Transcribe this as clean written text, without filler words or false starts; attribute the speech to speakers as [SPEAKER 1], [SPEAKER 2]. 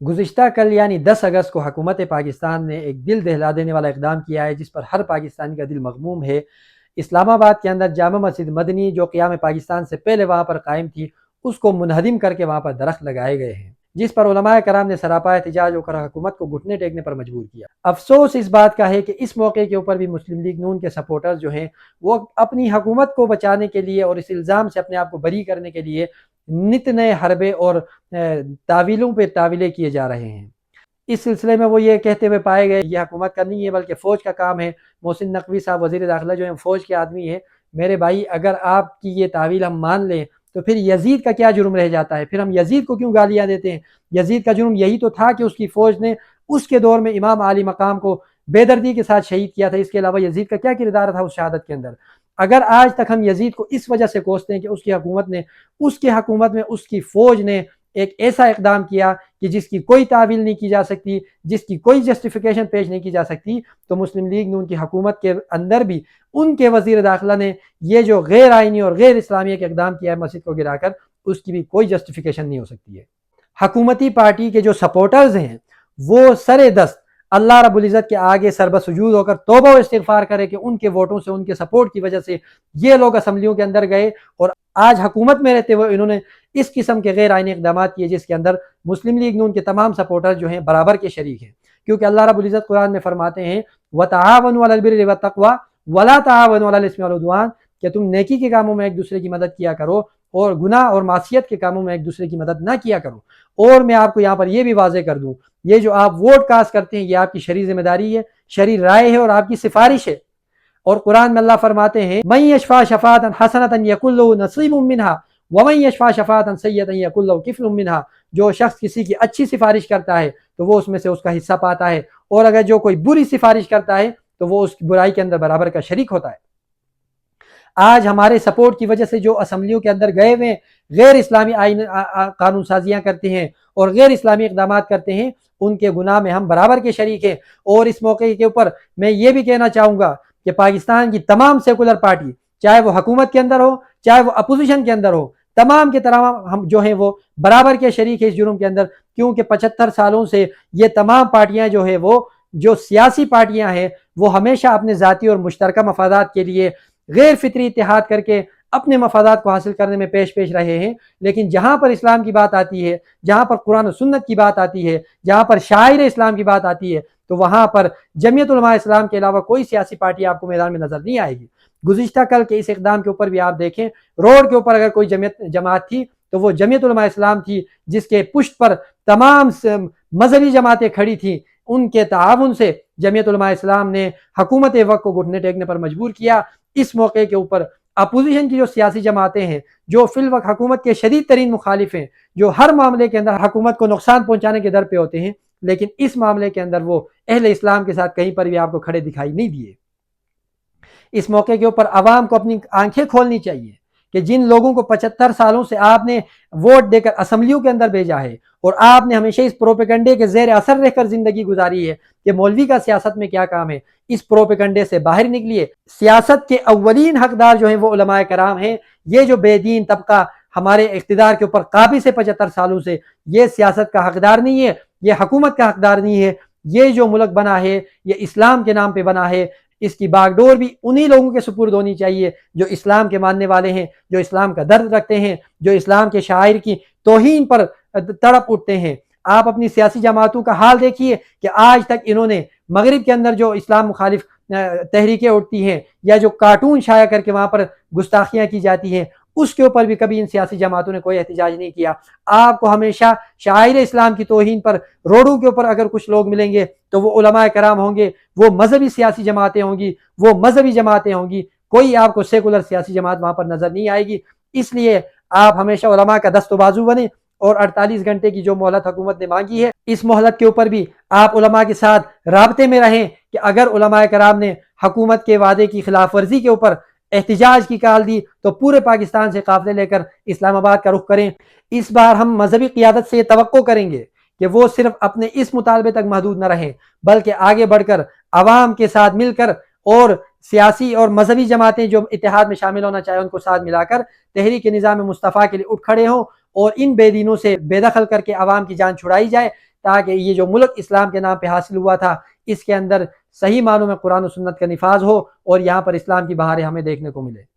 [SPEAKER 1] گزشتہ کل یعنی 10 اگست کو حکومت پاکستان نے ایک دل دہلا دینے والا اقدام کیا ہے جس پر ہر پاکستانی کا دل مغموم ہے۔ اسلام آباد کے اندر جامع مسجد مدنی جو قیام پاکستان سے پہلے وہاں پر قائم تھی اس کو منہدم کر کے وہاں پر درخت لگائے گئے ہیں، جس پر علماء کرام نے سراپا احتجاج ہو کر حکومت کو گھٹنے ٹیکنے پر مجبور کیا۔ افسوس اس بات کا ہے کہ اس موقع کے اوپر بھی مسلم لیگ نون کے سپورٹرز جو ہیں وہ اپنی حکومت کو بچانے کے لیے اور اس الزام سے اپنے آپ کو بری کرنے کے لیے نت نئے حربے اور تعویلوں پہ تعویلیں کیے جا رہے ہیں۔ اس سلسلے میں وہ یہ کہتے ہوئے پائے گئے یہ حکومت کا نہیں ہے بلکہ فوج کا کام ہے۔ محسن نقوی صاحب وزیر داخلہ جو ہیں فوج کے آدمی ہیں۔ میرے بھائی اگر آپ کی یہ تعویل ہم مان لیں تو پھر یزید کا کیا جرم رہ جاتا ہے؟ پھر ہم یزید کو کیوں گالیاں دیتے ہیں؟ یزید کا جرم یہی تو تھا کہ اس کی فوج نے اس کے دور میں امام عالی مقام کو بے دردی کے ساتھ شہید کیا تھا۔ اس کے علاوہ یزید کا کیا کردار تھا اس شہادت کے اندر؟ اگر آج تک ہم یزید کو اس وجہ سے کوستے ہیں کہ اس کی حکومت میں اس کی فوج نے ایک ایسا اقدام کیا کہ جس کی کوئی تعویل نہیں کی جا سکتی، جس کی کوئی جسٹیفیکیشن پیش نہیں کی جا سکتی، تو مسلم لیگ نون کی حکومت کے اندر بھی ان کے وزیر داخلہ نے یہ جو غیر آئینی اور غیر اسلامی ایک اقدام کیا ہے مسجد کو گرا کر، اس کی بھی کوئی جسٹیفیکیشن نہیں ہو سکتی ہے۔ حکومتی پارٹی کے جو سپورٹرز ہیں وہ سرے دست اللہ رب العزت کے آگے سربسجود ہو کر توبہ و استغفار کرے کہ ان کے ووٹوں سے، ان کے سپورٹ کی وجہ سے یہ لوگ اسمبلیوں کے اندر گئے اور آج حکومت میں رہتے ہوئے انہوں نے اس قسم کے غیر آئینی اقدامات کیے جس کے اندر مسلم لیگ نون کے تمام سپورٹر جو ہیں برابر کے شریک ہیں، کیونکہ اللہ رب العزت قرآن میں فرماتے ہیں وَتَعَاوَنُوا عَلَى الْبِرِّ وَالتَّقْوَىٰ وَلَا تَعَاوَنُوا عَلَى الْإِثْمِ وَالْعُدْوَانِ کہ تم نیکی کے کاموں میں ایک دوسرے کی مدد کیا کرو اور گناہ اور معصیت کے کاموں میں ایک دوسرے کی مدد نہ کیا کرو۔ اور میں آپ کو یہاں پر یہ بھی واضح کر دوں، یہ جو آپ ووٹ کاسٹ کرتے ہیں یہ آپ کی شرعی ذمہ داری ہے، شرعی رائے ہے اور آپ کی سفارش ہے۔ اور قرآن میں اللہ فرماتے ہیں مَن یشفع شفاعۃ حسنۃ یکن لہ نصیب منہا ومن یشفع شفاعۃ سیئۃ یکن لہ کفل منہا، جو شخص کسی کی اچھی سفارش کرتا ہے تو وہ اس میں سے اس کا حصہ پاتا ہے، اور اگر جو کوئی بری سفارش کرتا ہے تو وہ اس برائی کے اندر برابر کا شریک ہوتا ہے۔ آج ہمارے سپورٹ کی وجہ سے جو اسمبلیوں کے اندر گئے ہوئے غیر اسلامی قانون سازیاں کرتے ہیں اور غیر اسلامی اقدامات کرتے ہیں، ان کے گناہ میں ہم برابر کے شریک ہیں۔ اور اس موقع کے اوپر میں یہ بھی کہنا چاہوں گا کہ پاکستان کی تمام سیکولر پارٹی، چاہے وہ حکومت کے اندر ہو چاہے وہ اپوزیشن کے اندر ہو، تمام کے تمام ہم جو ہیں وہ برابر کے شریک ہیں اس جرم کے اندر، کیونکہ 75 سالوں سے یہ تمام پارٹیاں جو ہیں وہ جو سیاسی پارٹیاں ہیں وہ ہمیشہ اپنے ذاتی اور مشترکہ مفادات کے لیے غیر فطری اتحاد کر کے اپنے مفادات کو حاصل کرنے میں پیش رہے ہیں، لیکن جہاں پر اسلام کی بات آتی ہے، جہاں پر قرآن و سنت کی بات آتی ہے، جہاں پر شاعر اسلام کی بات آتی ہے تو وہاں پر جمعیت علماء اسلام کے علاوہ کوئی سیاسی پارٹی آپ کو میدان میں نظر نہیں آئے گی۔ گزشتہ کل کے اس اقدام کے اوپر بھی آپ دیکھیں، روڈ کے اوپر اگر کوئی جماعت تھی تو وہ جمعیت علماء اسلام تھی، جس کے پشت پر تمام مذہبی جماعتیں کھڑی تھیں۔ ان کے تعاون سے جمعیت علماء اسلام نے حکومت وقت کو گھٹنے ٹیکنے پر مجبور کیا۔ اس موقع کے اوپر اپوزیشن کی جو سیاسی جماعتیں ہیں جو فی الوقت حکومت کے شدید ترین مخالف ہیں، جو ہر معاملے کے اندر حکومت کو نقصان پہنچانے کے در پہ ہوتے ہیں، لیکن اس معاملے کے اندر وہ اہل اسلام کے ساتھ کہیں پر بھی آپ کو کھڑے دکھائی نہیں دیے۔ اس موقع کے اوپر عوام کو اپنی آنکھیں کھولنی چاہیے کہ جن لوگوں کو 75 سالوں سے آپ نے ووٹ دے کر اسمبلیوں کے اندر بھیجا ہے اور آپ نے ہمیشہ اس پروپیگنڈے کے زیر اثر رہ کر زندگی گزاری ہے کہ مولوی کا سیاست میں کیا کام ہے، اس پروپیگنڈے سے باہر نکلیے۔ سیاست کے اولین حقدار جو ہیں وہ علماء کرام ہیں۔ یہ جو بے دین طبقہ ہمارے اقتدار کے اوپر قابض ہے 75 سالوں سے، یہ سیاست کا حقدار نہیں ہے، یہ حکومت کا حقدار نہیں ہے۔ یہ جو ملک بنا ہے یہ اسلام کے نام پہ بنا ہے، اس کی باغ ڈور بھی انہی لوگوں کے سپرد ہونی چاہیے جو اسلام کے ماننے والے ہیں، جو اسلام کا درد رکھتے ہیں، جو اسلام کے شاعر کی توہین پر تڑپ اٹھتے ہیں۔ آپ اپنی سیاسی جماعتوں کا حال دیکھیے کہ آج تک انہوں نے مغرب کے اندر جو اسلام مخالف تحریکیں اٹھتی ہیں یا جو کارٹون شائع کر کے وہاں پر گستاخیاں کی جاتی ہیں، اس کے اوپر بھی کبھی ان سیاسی جماعتوں نے کوئی احتجاج نہیں کیا۔ آپ کو ہمیشہ شاعر اسلام کی توہین پر روڈوں کے اوپر اگر کچھ لوگ ملیں گے تو وہ علماء کرام ہوں گے، وہ مذہبی سیاسی جماعتیں ہوں گی، وہ مذہبی جماعتیں ہوں گی، کوئی آپ کو سیکولر سیاسی جماعت وہاں پر نظر نہیں آئے گی۔ اس لیے آپ ہمیشہ علماء کا دست و بازو بنیں، اور 48 گھنٹے کی جو مہلت حکومت نے مانگی ہے اس مہلت کے اوپر بھی آپ علماء کے ساتھ رابطے میں رہیں کہ اگر علماء کرام نے حکومت کے وعدے کی خلاف ورزی کے اوپر احتجاج کی کال دی تو پورے پاکستان سے قافلے لے کر اسلام آباد کا رخ کریں۔ اس بار ہم مذہبی قیادت سے یہ توقع کریں گے کہ وہ صرف اپنے اس مطالبے تک محدود نہ رہیں بلکہ آگے بڑھ کر عوام کے ساتھ مل کر اور سیاسی اور مذہبی جماعتیں جو اتحاد میں شامل ہونا چاہے ان کو ساتھ ملا کر تحریک نظام مصطفیٰ کے لیے اٹھ کھڑے ہوں اور ان بے دینوں سے بے دخل کر کے عوام کی جان چھڑائی جائے تاکہ یہ جو ملک اسلام کے نام پہ حاصل ہوا تھا اس کے اندر صحیح معنوں میں قرآن و سنت کا نفاذ ہو اور یہاں پر اسلام کی بہاریں ہمیں دیکھنے کو ملے۔